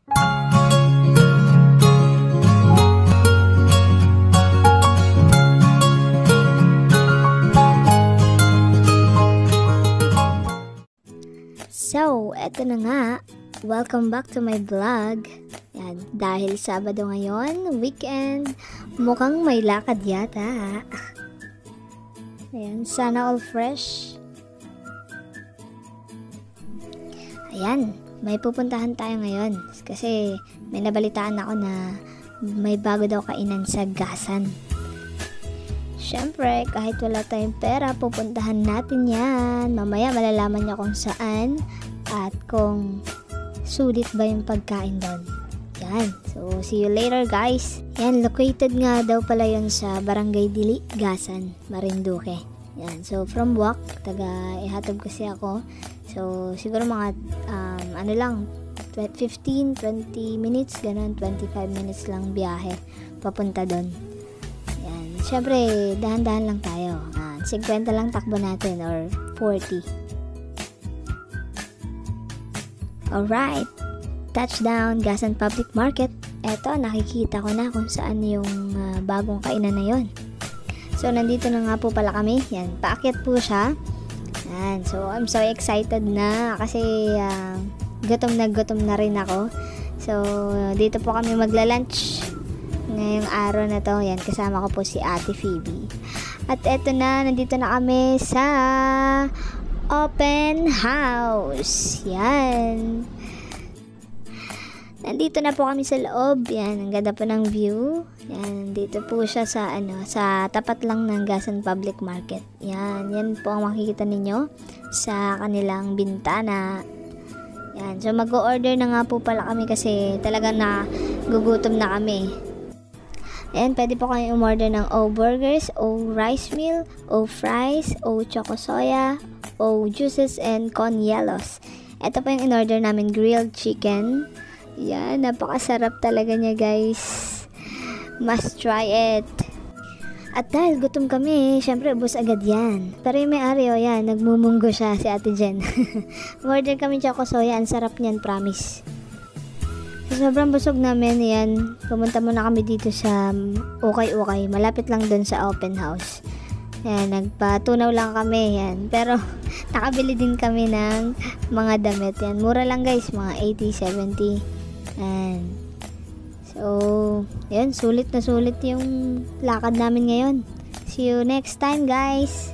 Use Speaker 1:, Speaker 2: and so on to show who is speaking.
Speaker 1: So, eto na nga. Welcome back to my vlog. Yan, dahil Sabado ngayon, weekend, mukhang may lakad yata. Ayan, sana all fresh. Ayan, may pupuntahan tayo ngayon. Kasi may nabalitaan ako na may bago daw kainan sa Gasan. Siyempre, kahit wala tayong pera, pupuntahan natin yan. Mamaya malalaman niyo kung saan at kung sulit ba yung pagkain doon. Yan. So, see you later guys. Yan, located nga daw pala yun sa Barangay Dili, Gasan, Marinduque. Yan. So, from work, ihatod kasi ako. So, siguro mga, 15-20 minutes, ganun, 25 minutes lang biyahe papunta doon. Siyempre, dahan-dahan lang tayo. 50 lang takbo natin or 40. Alright. Touchdown, Gasan Public Market. Eto, nakikita ko na kung saan yung bagong kainan na yon. So, nandito na nga po pala kami. Yan, paakyat po siya. Yan, so I'm so excited na kasi gutom na rin ako. So, dito po kami magla-lunch ngayong araw na to. Yan, kasama ko po si Ate Phoebe. At eto na, nandito na kami sa open house. Yan. Nandito na po kami sa loob. Yan, ang ganda po ng view. Yan, dito po siya sa sa tapat lang ng Gasan Public Market. Yan, yan po ang makikita ninyo sa kanilang bintana. Yan, so mag-o-order na nga po pala kami kasi talagang gugutom na kami. And pwede po kayong umorder ng O burgers, O rice meal, O fries, O choco soya, O juices, and con yellows. Ito po yung in-order namin, grilled chicken. Yan, napakasarap talaga niya guys. Must try it. At dahil gutom kami, syempre ubos agad yan. Pero yung may-ari, yan, nagmumunggo siya, si Ate Jen. Umorder kami choco soya, ang sarap niyan, promise. Sobrang busog namin, yan. Pumunta muna kami dito sa Ukay-Ukay. Malapit lang dun sa open house. Yan, nagpatunaw lang kami, yan. Pero, nakabili din kami ng mga damit, yan. Mura lang guys, mga 80, 70. Yan. So, yan, sulit na sulit yung lakad namin ngayon. See you next time guys!